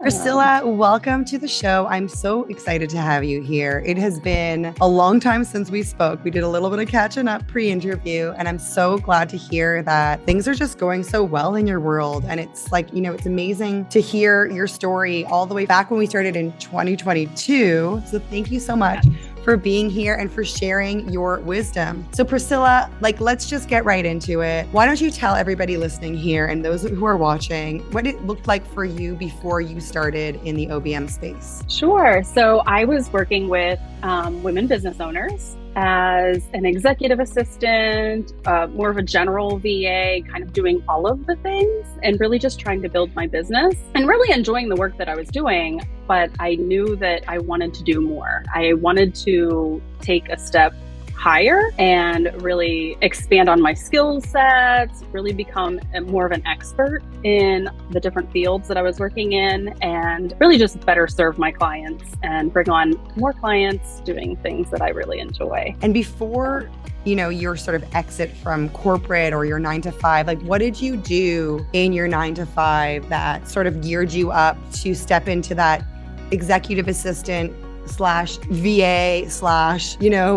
Priscilla, welcome to the show. I'm so excited to have you here. It has been a long time since we spoke. We did a little bit of catching up pre-interview, and I'm so glad to hear that things are just going so well in your world. And it's like, it's amazing to hear your story all the way back when we started in 2022. So thank you so much for being here and for sharing your wisdom. So Priscilla, let's just get right into it. Why don't you tell everybody listening here and those who are watching what it looked like for you before you started in the OBM space? Sure. So I was working with women business owners as an executive assistant, more of a general VA, kind of doing all of the things and really just trying to build my business and really enjoying the work that I was doing. But I knew that I wanted to do more. I wanted to take a step higher and really expand on my skill sets, really become more of an expert in the different fields that I was working in, and really just better serve my clients and bring on more clients doing things that I really enjoy. And before, your sort of exit from corporate or your 9 to 5, what did you do in your 9 to 5 that sort of geared you up to step into that executive assistant / VA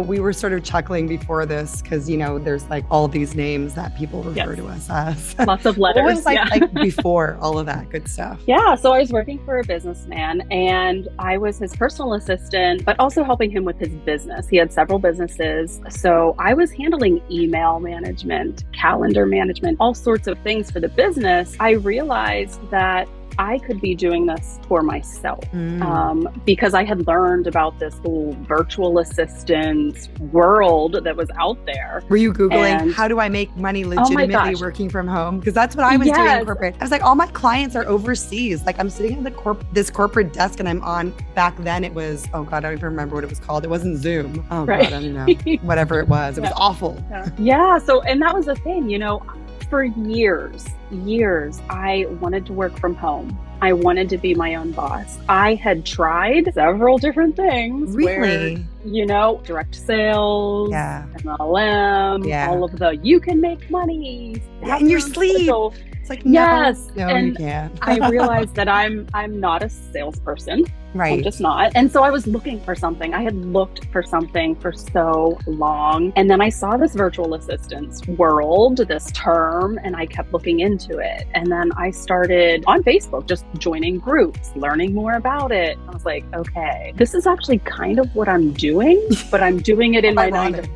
/ we were sort of chuckling before this because, there's all these names that people refer to us as. Lots of letters. What was like before all of that good stuff? Yeah. So I was working for a businessman and I was his personal assistant, but also helping him with his business. He had several businesses. So I was handling email management, calendar management, all sorts of things for the business. I realized that I could be doing this for myself because I had learned about this whole virtual assistant world that was out there. Were you Googling, how do I make money legitimately working from home? Because that's what I was doing in corporate. I was like, all my clients are overseas. I'm sitting at this corporate desk and I'm on, back then it was, oh God, I don't even remember what it was called. It wasn't Zoom. Oh God, I don't know. Whatever it was. It was awful. Yeah. So, and that was the thing, for years, I wanted to work from home. I wanted to be my own boss. I had tried several different things. Really? Where, direct sales, MLM, all of the, you can make money. In your sleep. It's like, no, you can't. I realized that I'm not a salesperson. Right. I'm just not. And so I was looking for something. I had looked for something for so long. And then I saw this virtual assistance world, this term, and I kept looking into it. And then I started on Facebook, just joining groups, learning more about it. I was like, okay, this is actually kind of what I'm doing, but I'm doing it in my 9 to 5.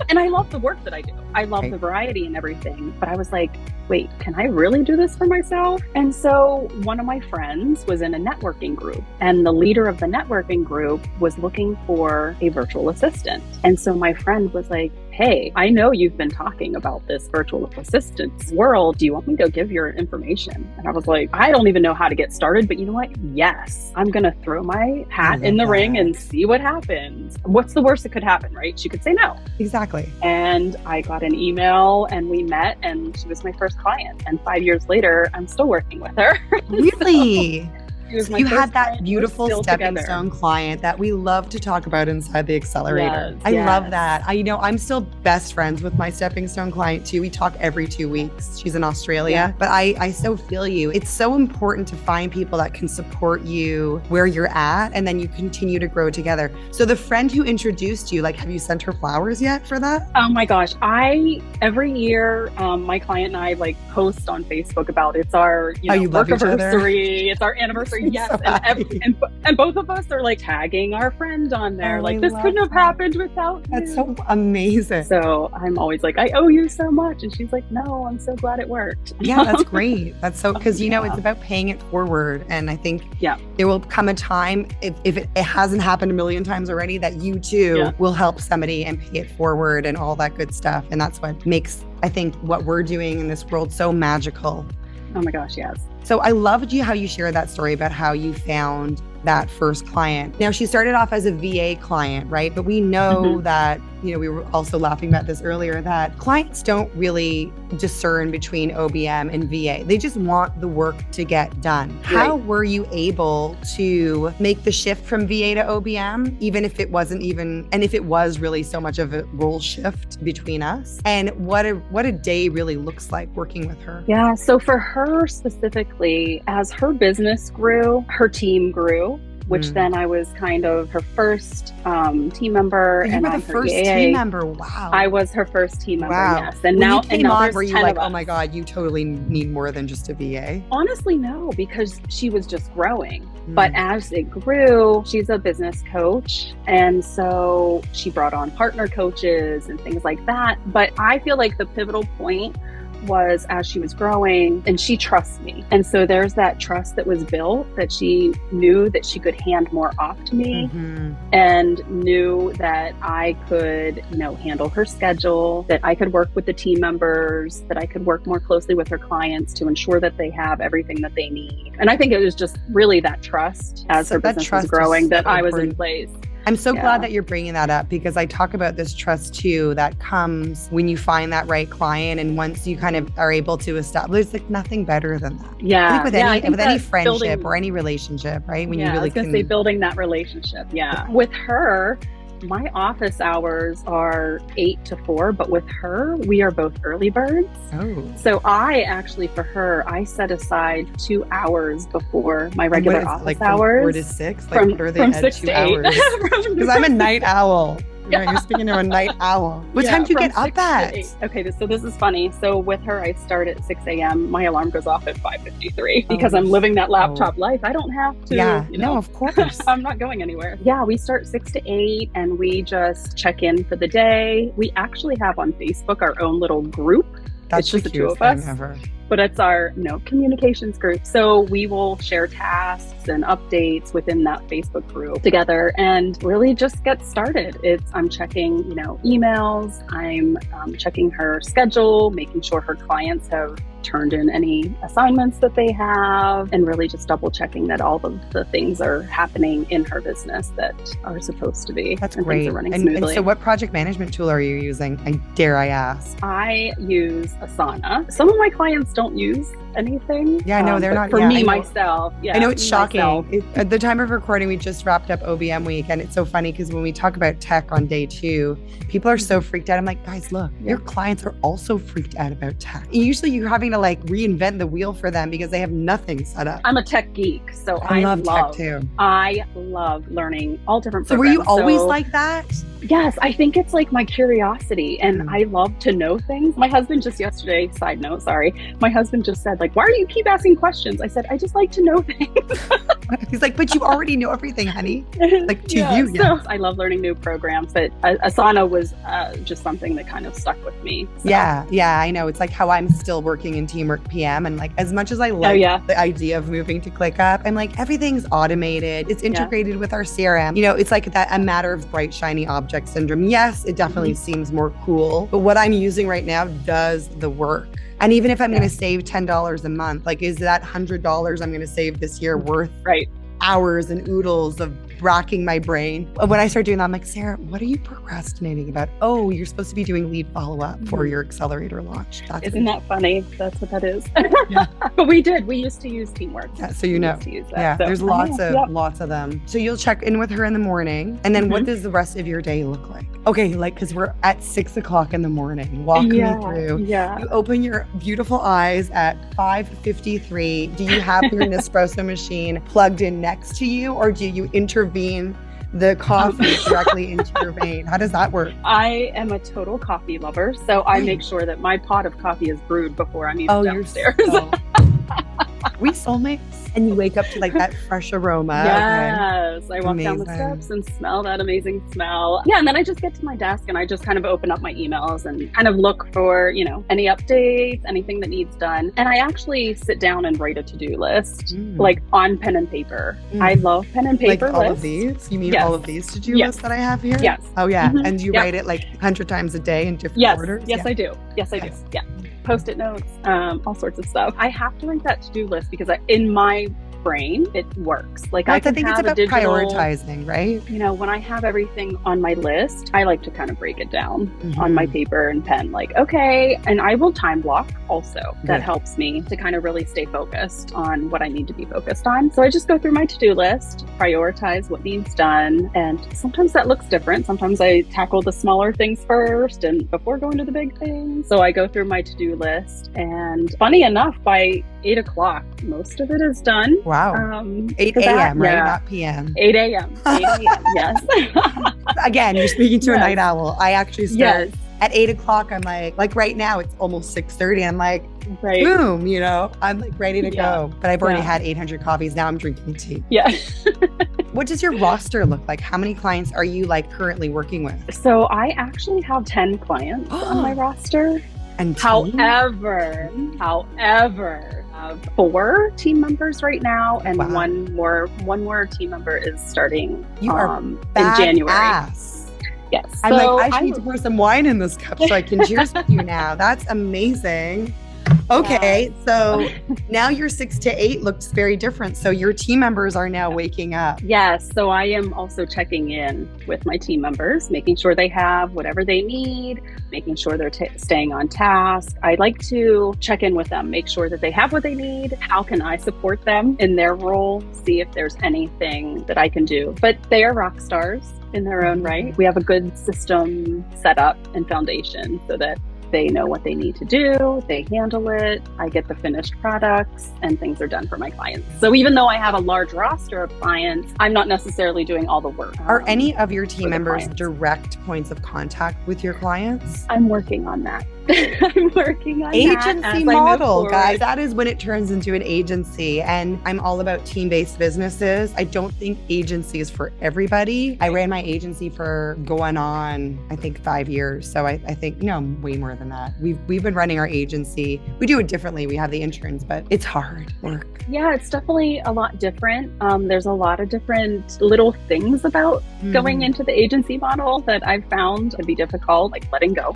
And I love the work that I do. I love the variety and everything. But I was like, wait, can I really do this for myself? And so one of my friends was in a networking group, and the leader of the networking group was looking for a virtual assistant. And so my friend was like, hey, I know you've been talking about this virtual assistance world. Do you want me to give your information? And I was like, I don't even know how to get started, but you know what? Yes, I'm going to throw my hat in the ring and see what happens. What's the worst that could happen, right? She could say no. Exactly. And I got an email and we met and she was my first client. And 5 years later, I'm still working with her. Really? You had that beautiful stepping stone client that we love to talk about inside the accelerator. I love that. I'm still best friends with my stepping stone client too. We talk every 2 weeks. She's in Australia, but I so feel you. It's so important to find people that can support you where you're at, and then you continue to grow together. So the friend who introduced you, have you sent her flowers yet for that? Oh my gosh. Every year, my client and I post on Facebook about it's our work anniversary. It's our anniversary. Yes, so and both of us are tagging our friend on there. This couldn't have happened without you. That's so amazing. So I'm always like, I owe you so much, and she's like, no, I'm so glad it worked. Yeah, that's great. That's so because it's about paying it forward, and I think there will come a time if it hasn't happened a million times already that you too will help somebody and pay it forward and all that good stuff, and that's what makes I think what we're doing in this world so magical. Oh my gosh, yes. So I loved how you shared that story about how you found that first client. Now, she started off as a VA client, right? But we know that, we were also laughing about this earlier, that clients don't really discern between OBM and VA. They just want the work to get done. How were you able to make the shift from VA to OBM, even if it wasn't even, and if it was really so much of a role shift between us? And what a day really looks like working with her? Yeah, so for her specifically, as her business grew, her team grew, which then I was kind of her first team member. You were the first team member. Wow. I was her first team member. Wow. Yes. And when now, you came on, were you like, us. oh my God, you totally need more than just a VA? Honestly, no, because she was just growing. But as it grew, she's a business coach. And so she brought on partner coaches and things like that. But I feel like the pivotal point was as she was growing, and she trusts me. And so there's that trust that was built, that she knew that she could hand more off to me and knew that I could, handle her schedule, that I could work with the team members, that I could work more closely with her clients to ensure that they have everything that they need. And I think it was just really that trust as her business was growing that I was in place. I'm so glad that you're bringing that up, because I talk about this trust too that comes when you find that right client, and once you kind of are able to establish, there's like nothing better than that. Yeah, with any friendship or any relationship, right? When you really I was gonna say building that relationship. Yeah, with her, my office hours are 8 to 4, but with her, we are both early birds. Oh. So I actually, for her, I set aside 2 hours before my regular office hours. From 4 to 6? Like, what are they at 6 2 to 8. hours? Because I'm a night owl. You're speaking to a night owl. What time do you get up at? Okay, so this is funny. So with her, I start at 6 a.m. My alarm goes off at 5:53 because I'm living that laptop life. I don't have to. Yeah, no, of course. I'm not going anywhere. Yeah, we start 6 to 8 and we just check in for the day. We actually have on Facebook our own little group. That's it's just the two of us. Ever. But it's our communications group. So we will share tasks and updates within that Facebook group together and really just get started. I'm checking, emails. I'm checking her schedule, making sure her clients have turned in any assignments that they have, and really just double checking that all of the things are happening in her business that are supposed to be. That's and great. Things are running smoothly. And so what project management tool are you using? Dare I ask? I use Asana. Some of my clients don't use anything. Yeah, no, they're not. For me, myself. Yeah, I know it's shocking. At the time of recording, we just wrapped up OBM week, and it's so funny because when we talk about tech on day 2, people are so freaked out. I'm like, guys, look, your clients are also freaked out about tech. Usually you're having to reinvent the wheel for them because they have nothing set up. I'm a tech geek, so I love tech too. I love learning all different programs. So were you always like that? Yes, I think it's like my curiosity, and I love to know things. My husband just yesterday, side note, sorry, my husband just said, why do you keep asking questions? I said, I just like to know things. He's like, but you already know everything, honey. You. So I love learning new programs, but Asana was just something that kind of stuck with me. So. Yeah, I know. It's like how I'm still working in Teamwork PM, and as much as I like the idea of moving to ClickUp, I'm like, everything's automated. It's integrated with our CRM. It's like a matter of bright, shiny object syndrome. Yes, it definitely seems more cool, but what I'm using right now does the work. And even if I'm going to save $10 a month, is that $100 I'm going to save this year worth hours and oodles of racking my brain? When I start doing that, I'm like, Sarah, what are you procrastinating about? Oh, you're supposed to be doing lead follow-up for your accelerator launch. Isn't that funny? That's what that is. But we used to use Teamwork. Yeah, so there's lots of them. So you'll check in with her in the morning, and then what does the rest of your day look like? Okay, because we're at 6 o'clock in the morning. Walk me through. Yeah. You open your beautiful eyes at 5:53. Do you have your Nespresso machine plugged in next to you, or do you intervene the coffee directly into your vein? How does that work? I am a total coffee lover, so I make sure that my pot of coffee is brewed before I'm even downstairs. We soulmates. And you wake up to that fresh aroma. Yes. I walk down the steps and smell that amazing smell. Yeah. And then I just get to my desk and I just kind of open up my emails and kind of look for, any updates, anything that needs done. And I actually sit down and write a to-do list, on pen and paper. I love pen and paper lists. All of these? You mean all of these to-do lists that I have here? Yes. Oh, yeah. And you write it 100 times a day in different orders? Yes, I do. Yes, I do. Yeah. Post-it notes, all sorts of stuff. I have to write that to-do list because in my brain, it works. Like Well, I can think it's have about a digital, prioritizing, right? when I have everything on my list, I like to kind of break it down on my paper and pen, like, okay, and I will time block also. That helps me to kind of really stay focused on what I need to be focused on. So I just go through my to-do list, prioritize what needs done. And sometimes that looks different. Sometimes I tackle the smaller things first and before going to the big things. So I go through my to-do list, and funny enough, by 8 o'clock, most of it is done. Wow. 8 a.m., right? Not p.m. 8 a.m. 8 a.m. Yes. Again, you're speaking to a night owl. I actually start Yes. at 8 o'clock. I'm like right now it's almost 6:30. I'm like, boom, I'm like ready to go. But I've already had 800 coffees. Now I'm drinking tea. Yeah. What does your roster look like? How many clients are you like currently working with? So I actually have 10 clients on my roster. And However, I have 4 team members right now, and one more team member is starting in January. Yes. I'm like, I need to pour some wine in this cup so I can cheers with you now. That's amazing. Okay, so now your 6 to 8 looks very different. So your team members are now waking up. Yes, so I am also checking in with my team members, making sure they have whatever they need, making sure they're staying on task. I like to check in with them, make sure that they have what they need. How can I support them in their role? See if there's anything that I can do. But they are rock stars in their own right. We have a good system set up and foundation so that they know what they need to do, they handle it, I get the finished products, and things are done for my clients. So even though I have a large roster of clients, I'm not necessarily doing all the work. Are any of your team members direct points of contact with your clients? I'm working on that. I'm working on agency model, guys. That is when it turns into an agency. And I'm all about team-based businesses. I don't think agency is for everybody. I ran my agency for going on, I think 5 years. So I think, way more than that. We've been running our agency. We do it differently. We have the interns, but it's hard work. Yeah, it's definitely a lot different. There's a lot of different little things about going into the agency model that I've found to be difficult, like letting go.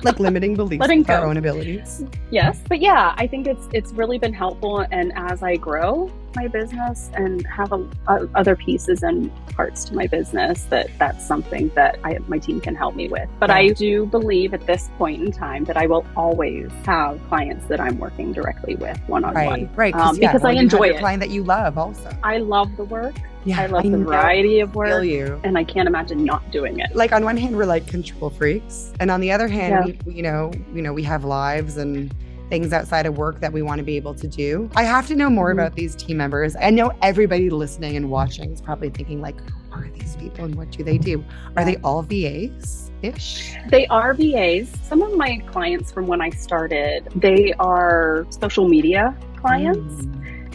Like limiting beliefs of our own abilities. Yes. But yeah, I think it's really been helpful. And as I grow my business and have other pieces and parts to my business, that's something that my team can help me with. But I do believe at this point in time that I will always have clients that I'm working directly with one-on-one. Right. Because I enjoy it. Client that you love also. I love the work. Yeah, I love the variety of work, you. And I can't imagine not doing it. Like on one hand, we're like control freaks, and on the other hand, we have lives and things outside of work that we want to be able to do. I have to know more about these team members. I know everybody listening and watching is probably thinking like, who are these people and what do they do? Are they all VAs-ish? They are VAs. Some of my clients from when I started, they are social media clients.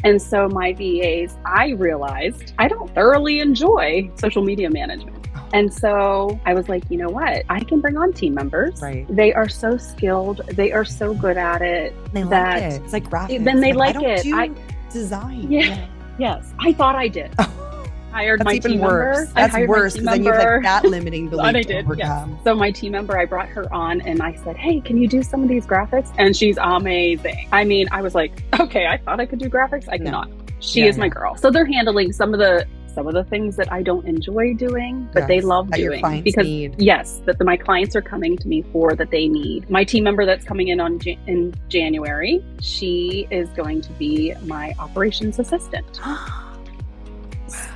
And so my VAs, I realized I don't thoroughly enjoy social media management. And so I was like, you know what? I can bring on team members. Right. They are so skilled. They are so good at it. They like it. It's like graphics. Then they like I don't do design. Yeah. Yes. I thought I did. Hired my team member. That's worse because then you have like that limiting belief. And I did, yes. So my team member, I brought her on and I said, hey, can you do some of these graphics? And she's amazing. I mean, I was like, okay, I thought I could do graphics. I cannot. She is my girl. So they're handling some of the things that I don't enjoy doing, but they love doing because that my clients are coming to me for that they need. My team member that's coming in in January, she is going to be my operations assistant.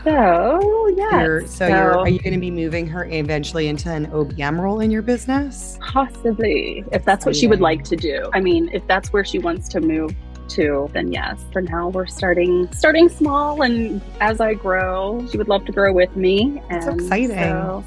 So, yes. Are you going to be moving her eventually into an OBM role in your business? Possibly, if that's what she would like to do. I mean, if that's where she wants to move to, then yes. For now, we're starting small, and as I grow, she would love to grow with me. And that's exciting.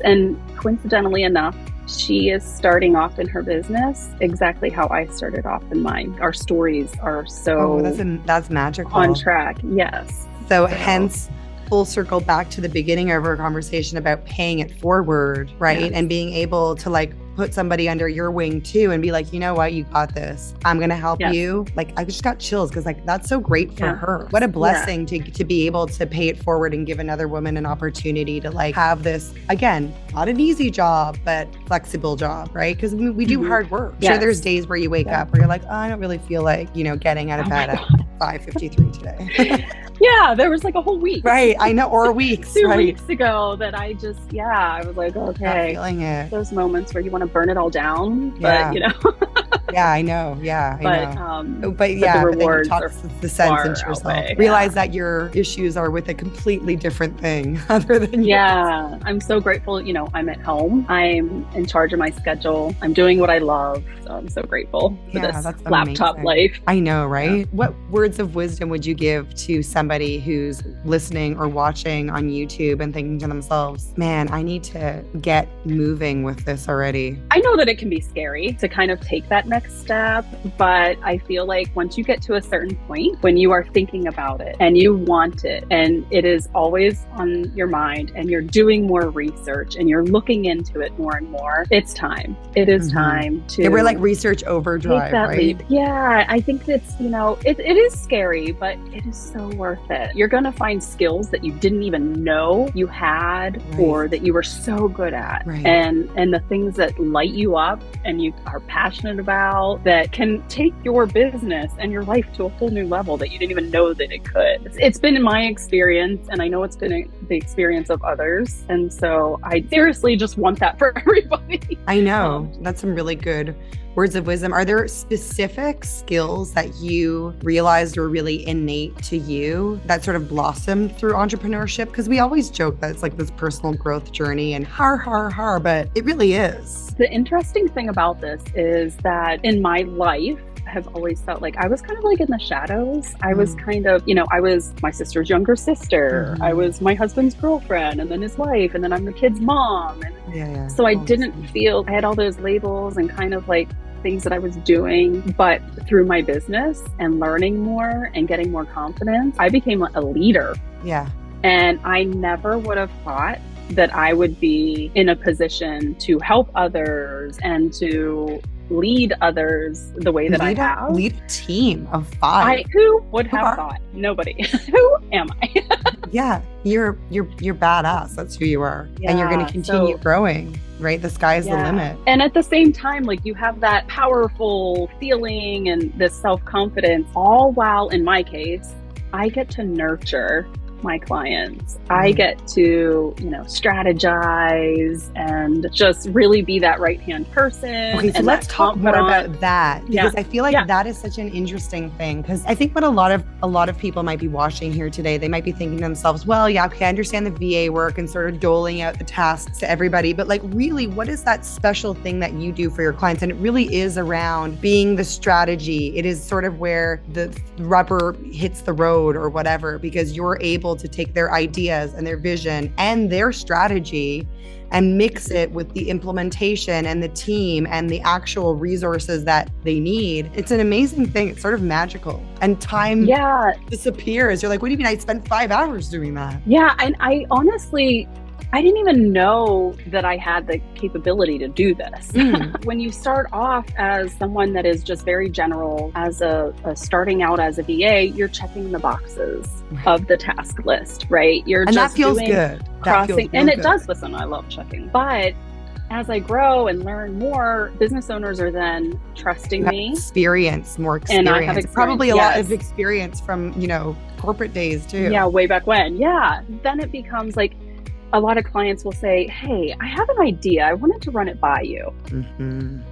And coincidentally enough, she is starting off in her business exactly how I started off in mine. Our stories are so that's magical. On track, yes. So hence, full circle back to the beginning of our conversation about paying it forward, right? Yes. And being able to like put somebody under your wing too and be like, you know what, you got this. I'm going to help you. Like, I just got chills because like, that's so great for her. What a blessing to be able to pay it forward and give another woman an opportunity to like have this, again, not an easy job, but flexible job, right? Because we do hard work. Sure, there's days where you wake up where you're like, oh, I don't really feel like, getting out of bed at 5:53 today. Yeah, there was like a whole week. Right. I know. Or weeks. 2 right. weeks ago that I just, I was like, Not okay. feeling it. Those moments where you want to burn it all down, Yeah. but Yeah, I know. Yeah, I know. But yeah, the but then you rewards talk are the sense far into yourself. outweigh. Realize that your issues are with a completely different thing other than yours. I'm so grateful. I'm at home. I'm in charge of my schedule. I'm doing what I love. So I'm so grateful for this laptop life. I know, right? Yeah. What words of wisdom would you give to somebody who's listening or watching on YouTube and thinking to themselves, man, I need to get moving with this already? I know that it can be scary to kind of take that next step, but I feel like once you get to a certain point, when you are thinking about it and you want it and it is always on your mind and you're doing more research and you're looking into it more and more, it's time. It is time to... We're like research overdrive, right? Leap. Yeah, I think it's, it is scary, but it is so worth it. You're going to find skills that you didn't even know you had or that you were so good at. Right. And the things that light you up and you are passionate about that can take your business and your life to a whole new level that you didn't even know that it could. It's been my experience, and I know it's been the experience of others. And so I seriously just want that for everybody. I know. That's some really good words of wisdom. Are there specific skills that you realized were really innate to you that sort of blossomed through entrepreneurship? Because we always joke that it's like this personal growth journey and but it really is. The interesting thing about this is that in my life, have always felt like I was kind of like in the shadows. I was kind of, I was my sister's younger sister. I was my husband's girlfriend, and then his wife, and then I'm the kid's mom. And so I didn't feel, I had all those labels and kind of like things that I was doing, but through my business and learning more and getting more confidence, I became a leader. Yeah. And I never would have thought that I would be in a position to help others and to lead others the way that I have. Lead a team of 5. Who would have thought? Nobody. Who am I? Yeah, you're badass. That's who you are. Yeah, and you're going to continue growing, right? The sky's the limit. And at the same time, like you have that powerful feeling and this self-confidence, all while in my case, I get to nurture my clients. I get to, strategize and just really be that right-hand person. Okay, so let's talk more about that, because I feel like that is such an interesting thing. Because I think what a lot of people might be watching here today, they might be thinking to themselves, well, yeah, okay, I understand the VA work and sort of doling out the tasks to everybody, but like really, what is that special thing that you do for your clients? And it really is around being the strategy. It is sort of where the rubber hits the road or whatever, because you're able to take their ideas and their vision and their strategy and mix it with the implementation and the team and the actual resources that they need. It's an amazing thing. It's sort of magical. And time disappears. You're like, what do you mean? I spent 5 hours doing that? Yeah. And I honestly, I didn't even know that I had the capability to do this. When you start off as someone that is just very general, as a starting out as a VA, you're checking the boxes of the task list, right? And that feels good. Crossing, and it does. Listen, I love checking. But as I grow and learn more, business owners are then trusting me. More experience. And I have probably a lot of experience from, corporate days too. Yeah, way back when. Yeah. Then it becomes like, a lot of clients will say, hey, I have an idea. I wanted to run it by you.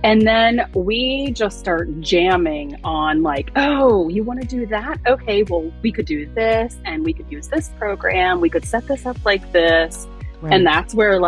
And then we just start jamming on like, oh, you want to do that? Okay, well, we could do this and we could use this program. We could set this up like this. And that's where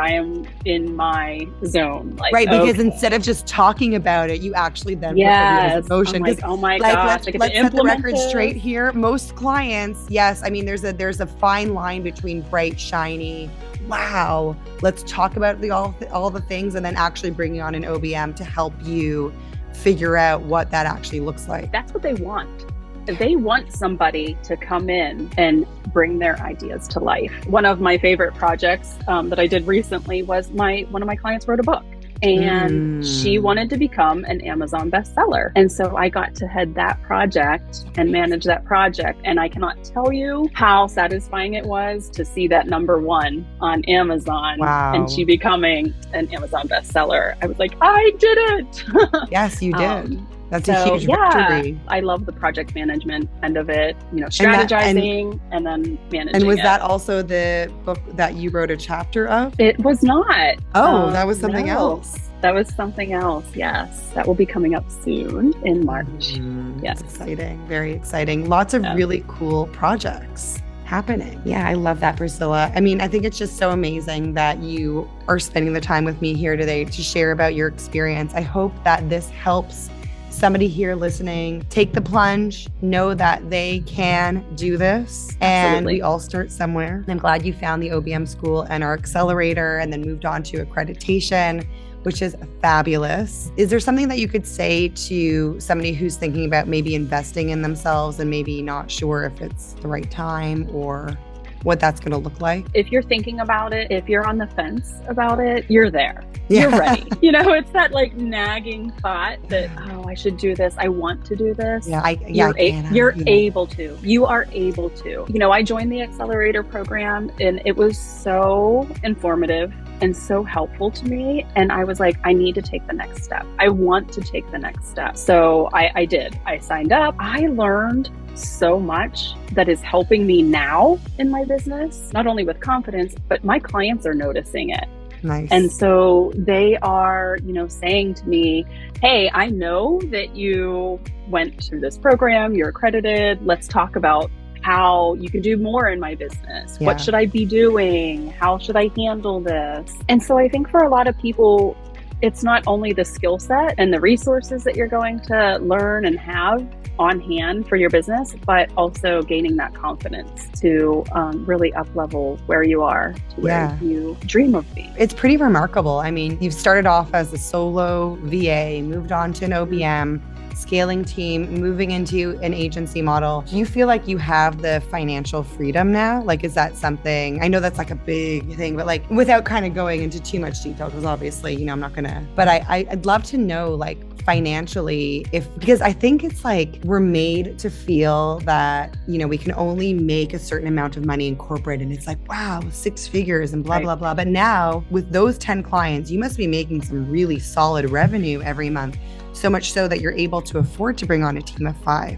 I am in my zone. Like, right, because instead of just talking about it, you actually then put the wheels in motion. Like, oh my gosh, let's set the record straight here. Most clients, yes, I mean, there's a fine line between bright, shiny, wow, let's talk about all the things, and then actually bringing on an OBM to help you figure out what that actually looks like. That's what they want. They want somebody to come in and bring their ideas to life. One of my favorite projects that I did recently was one of my clients wrote a book, and she wanted to become an Amazon bestseller. And so I got to head that project and manage that project. And I cannot tell you how satisfying it was to see that #1 on Amazon and she becoming an Amazon bestseller. I was like, I did it. Yes, you did. That's a huge victory. I love the project management end of it, And strategizing and then managing. And was that also the book that you wrote a chapter of? It was not. Oh, that was something else. That was something else. Yes. That will be coming up soon in March. Yes. Exciting. Very exciting. Lots of really cool projects happening. Yeah, I love that, Priscilla. I mean, I think it's just so amazing that you are spending the time with me here today to share about your experience. I hope that this helps somebody here listening take the plunge, know that they can do this. And Absolutely. We all start somewhere. I'm glad you found the OBM school and our accelerator and then moved on to accreditation, which is fabulous. Is there something that you could say to somebody who's thinking about maybe investing in themselves and maybe not sure if it's the right time or what that's going to look like? If you're thinking about it, if you're on the fence about it, you're there. You're ready. It's that like nagging thought that, I should do this. I want to do this. You're able to. You are able to. I joined the accelerator program and it was so informative and so helpful to me. And I was like, I need to take the next step. I want to take the next step. So I did. I signed up. I learned so much that is helping me now in my business, not only with confidence, but my clients are noticing it. Nice. And so they are, saying to me, hey, I know that you went through this program, you're accredited. Let's talk about how you can do more in my business. Yeah. What should I be doing? How should I handle this? And so I think for a lot of people, it's not only the skill set and the resources that you're going to learn and have on hand for your business, but also gaining that confidence to really up-level where you are to where you dream of being. It's pretty remarkable. I mean, you've started off as a solo VA, moved on to an OBM, scaling team, moving into an agency model. Do you feel like you have the financial freedom now? Like, is that something, I know that's like a big thing, but like without kind of going into too much detail, because obviously, I'm not gonna, but I'd love to know like financially, because I think it's like we're made to feel that, we can only make a certain amount of money in corporate and it's like, wow, 6 figures and blah, blah, blah. But now with those 10 clients, you must be making some really solid revenue every month. So much so that you're able to afford to bring on a team of 5.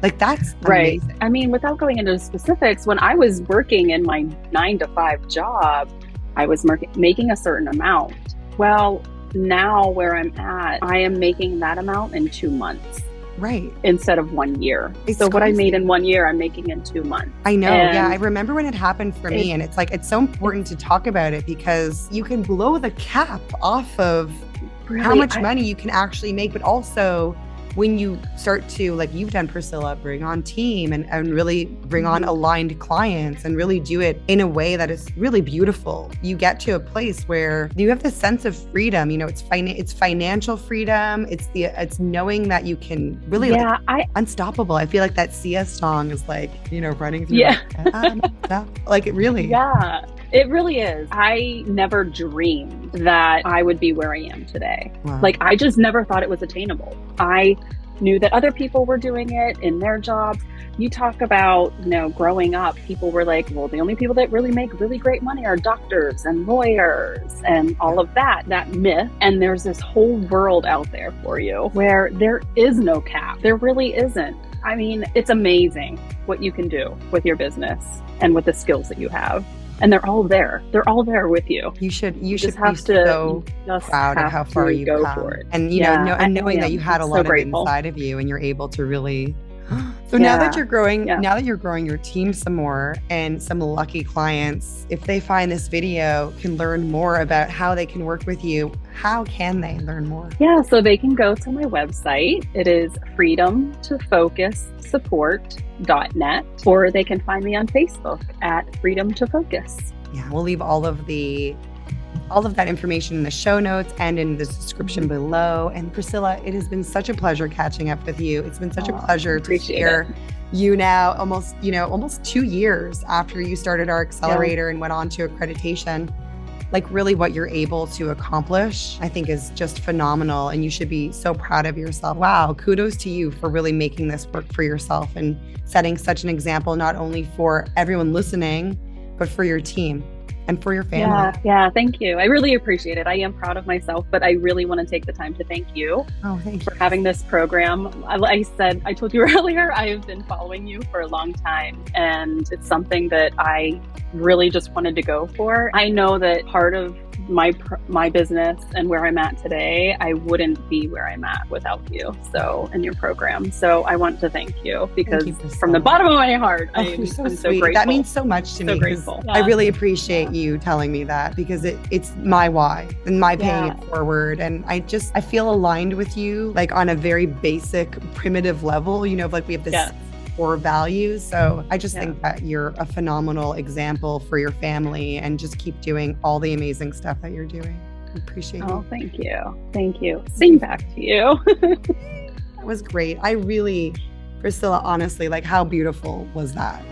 Like that's amazing. Right. I mean, without going into specifics, when I was working in my 9-to-5 job, I was making a certain amount. Well, now where I'm at, I am making that amount in 2 months. Right. Instead of 1 year. So what I made in 1 year, I'm making in 2 months. I know. I remember when it happened for me, and it's like, it's so important to talk about it because you can blow the cap off of how much money you can actually make, but also when you start to, like you've done, Pricilla, bring on team and really bring on aligned clients and really do it in a way that is really beautiful. You get to a place where you have this sense of freedom. It's financial freedom. It's knowing that you can really unstoppable. I feel like that Sia song is like, running through. Yeah. Like it really. Yeah. It really is. I never dreamed that I would be where I am today. Wow. Like, I just never thought it was attainable. I knew that other people were doing it in their jobs. You talk about, growing up, people were like, well, the only people that really make really great money are doctors and lawyers and all of that myth. And there's this whole world out there for you where there is no cap. There really isn't. I mean, it's amazing what you can do with your business and with the skills that you have. And they're all there. They're all there with you. You should be so proud of how far you've come. For it. And and knowing that you had a lot of it inside of you, and you're able to really. So now that you're growing, your team some more and some lucky clients, if they find this video, can learn more about how they can work with you, how can they learn more? Yeah, so they can go to my website. It is freedomtofocussupport.net, or they can find me on Facebook at Freedom to Focus. Yeah, we'll leave all of that information in the show notes and in the description below. And Pricilla, it has been such a pleasure catching up with you. It's been such a pleasure to hear you now almost 2 years after you started our accelerator and went on to accreditation. Like really what you're able to accomplish, I think is just phenomenal. And you should be so proud of yourself. Wow. Kudos to you for really making this work for yourself and setting such an example, not only for everyone listening, but for your team. and for your family. Yeah, thank you. I really appreciate it. I am proud of myself, but I really want to take the time to thank you for having this program. I told you earlier, I have been following you for a long time, and it's something that I really just wanted to go for. I know that part of my business and where I'm at today, I wouldn't be where I'm at without you. So, and your program. So I want to thank you because from the bottom of my heart, I'm so grateful. That means so much to me. Grateful. Yeah. I really appreciate you telling me that because it's my why and my paying it forward. And I feel aligned with you, like on a very basic, primitive level, you know, like we have this core values. So I just think that you're a phenomenal example for your family and just keep doing all the amazing stuff that you're doing. I appreciate you. Oh, thank you. Thank you. Sing back to you. That was great. Priscilla, honestly, like how beautiful was that?